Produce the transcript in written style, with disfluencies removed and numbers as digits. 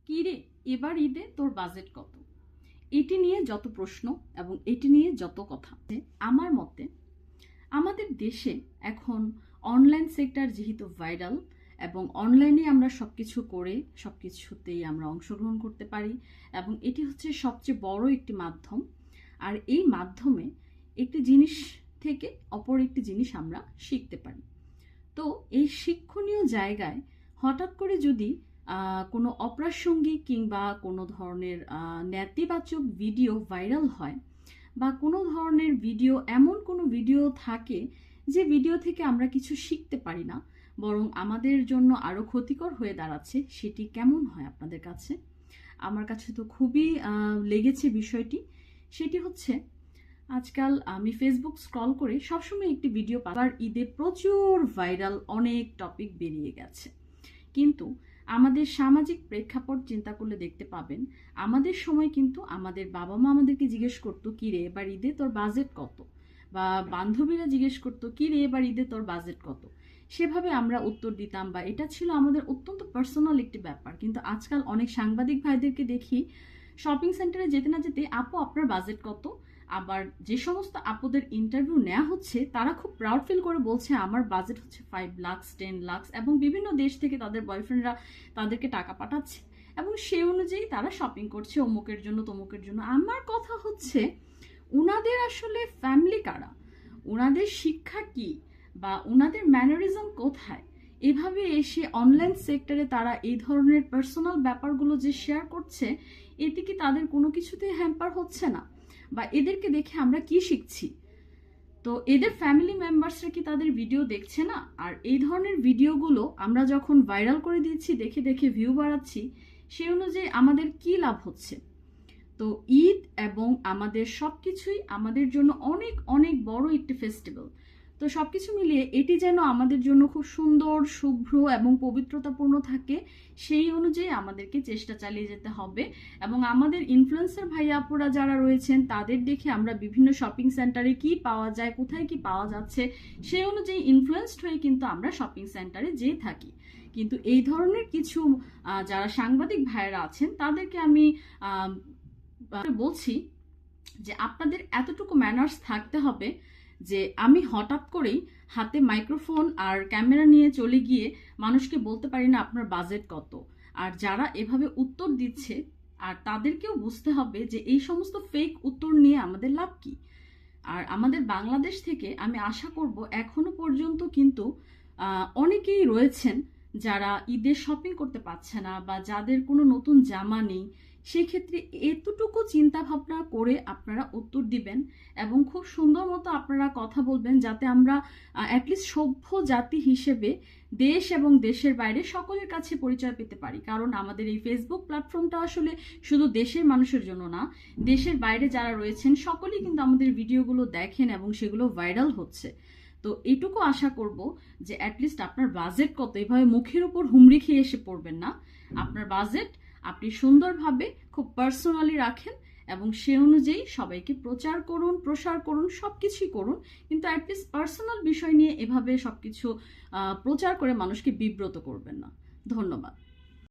কি রে, এবার ঈদে তোর বাজেট কত? এটি নিয়ে যত প্রশ্ন এবং এটি নিয়ে যত কথা, আমার মতে আমাদের দেশে এখন অনলাইন সেক্টর যেহেতু ভাইরাল এবং অনলাইনে আমরা সবকিছু করে সবকিছুতেই আমরা অংশগ্রহণ করতে পারি এবং এটি হচ্ছে সবচেয়ে বড় একটি মাধ্যম। আর এই মাধ্যমে একটি জিনিস থেকে অপর একটি জিনিস আমরা শিখতে পারি। তো এই শিক্ষণীয় জায়গায় হঠাৎ করে যদি কোনো অপ্রাসঙ্গিক কিংবা কোনো ধরনের নেতিবাচক ভিডিও ভাইরাল হয় বা কোনো ধরনের ভিডিও, এমন কোনো ভিডিও থাকে যে ভিডিও থেকে আমরা কিছু শিখতে পারি না, বরং আমাদের জন্য আরও ক্ষতিকর হয়ে দাঁড়াচ্ছে, সেটি কেমন হয় আপনাদের কাছে? আমার কাছে তো খুবই লেগেছে বিষয়টি। সেটি হচ্ছে, আজকাল আমি ফেসবুক স্ক্রল করে সবসময় একটি ভিডিও পাবার ঈদে প্রচুর ভাইরাল অনেক টপিক বেরিয়ে গেছে, কিন্তু আমাদের সামাজিক প্রেক্ষাপট চিন্তা করলে দেখতে পাবেন আমাদের সময় কিন্তু আমাদের বাবা মা আমাদেরকে জিজ্ঞেস করতো, কি রে এবার ঈদে তোর বাজেট কত, বা বান্ধবীরা জিজ্ঞেস করতো, কি রে এবার ঈদে তোর বাজেট কত। সেভাবে আমরা উত্তর দিতাম বা এটা ছিল আমাদের অত্যন্ত পার্সোনাল একটি ব্যাপার। কিন্তু আজকাল অনেক সাংবাদিক ভাইদেরকে দেখি শপিং সেন্টারে যেতে না যেতে, আপু আপনার বাজেট কত। আবার যে সমস্ত আপুদের ইন্টারভিউ নেওয়া হচ্ছে তারা খুব প্রাউড ফিল করে বলছে আমার বাজেট হচ্ছে 5 লাখ 10 লাখ, এবং বিভিন্ন দেশ থেকে তাদের বয়ফ্রেন্ডরা তাদেরকে টাকা পাঠাচ্ছে এবং সেই অনুযায়ী তারা শপিং করছে অমুকের জন্য তমুকের জন্য। আমার কথা হচ্ছে, উনাদের আসলে ফ্যামিলি কারা, উনাদের শিক্ষা কি, বা উনাদের ম্যানারিজম কোথায়? এভাবে এসে অনলাইন সেক্টরে তারা এই ধরনের পার্সোনাল ব্যাপারগুলো যে শেয়ার করছে, এতে কি তাদের কোনো কিছুতে হ্যাম্পার হচ্ছে না? বা এদেরকে দেখে আমরা কি শিখছি? তো এদের ফ্যামিলি মেম্বার্সরা কি তাদের ভিডিও দেখছে না? আর এই ধরনের ভিডিওগুলো আমরা যখন ভাইরাল করে দিচ্ছি, দেখে দেখে ভিউ বাড়াচ্ছি, সেই অনুযায়ী আমাদের কি লাভ হচ্ছে? তো ঈদ এবং আমাদের সবকিছুই আমাদের জন্য অনেক অনেক বড় একটি ফেস্টিভ্যাল। তো সবকিছু মিলিয়ে এটি যেন আমাদের জন্য খুব সুন্দর, শুভ্র এবং পবিত্রতাপূর্ণ থাকে, সেই অনুযায়ী আমাদেরকে চেষ্টা চালিয়ে যেতে হবে। এবং আমাদের ইনফ্লুয়েন্সার ভাইয়া আপুরা যারা রয়েছেন তাদের দেখে আমরা বিভিন্ন শপিং সেন্টারে কি পাওয়া যায়, কোথায় কি পাওয়া যাচ্ছে, সেই অনুযায়ী ইনফ্লুয়েন্সড হয়ে কিন্তু আমরা শপিং সেন্টারে যেয়ে থাকি। কিন্তু এই ধরনের কিছু যারা সাংবাদিক ভাইয়েরা আছেন তাদেরকে আমি বলছি যে আপনাদের এতটুকু ম্যানার্স থাকতে হবে যে আমি হঠাৎ করেই হাতে মাইক্রোফোন আর ক্যামেরা নিয়ে চলে গিয়ে মানুষকে বলতে পারি না আপনার বাজেট কত। আর যারা এভাবে উত্তর দিচ্ছে, আর তাদেরকেও বুঝতে হবে যে এই সমস্ত ফেক উত্তর নিয়ে আমাদের লাভ কি। আর আমাদের বাংলাদেশ থেকে আমি আশা করব এখনো পর্যন্ত কিন্তু অনেকেই রয়েছেন যারা ঈদের শপিং করতে পারছে না বা যাদের কোনো নতুন জামা নেই। সেক্ষেত্রে এতটুকু চিন্তা ভাবনা করে আপনারা উত্তর দিবেন এবং খুব সুন্দর মতো আপনারা কথা বলবেন, যাতে আমরা অ্যাটলিস্ট সভ্য জাতি হিসেবে দেশ এবং দেশের বাইরে সকলের কাছে পরিচয় পেতে পারি। কারণ আমাদের এই ফেসবুক প্ল্যাটফর্মটা আসলে শুধু দেশের মানুষের জন্য না, দেশের বাইরে যারা রয়েছেন সকলেই কিন্তু আমাদের ভিডিওগুলো দেখেন এবং সেগুলো ভাইরাল হচ্ছে। তো এইটুকু আশা করব যে অ্যাটলিস্ট আপনার বাজেট কত, এভাবে মুখের উপর হুমড়ি খেয়ে এসে পড়বেন না। আপনার বাজেট আপনি সুন্দরভাবে খুব পার্সোনালি রাখেন এবং সে অনুযায়ী সবাইকে প্রচার করুন, প্রসার করুন, সব কিছুই করুন, কিন্তু অ্যাটলিস্ট পার্সোনাল বিষয় নিয়ে এভাবে সবকিছু প্রচার করে মানুষকে বিব্রত করবেন না। ধন্যবাদ।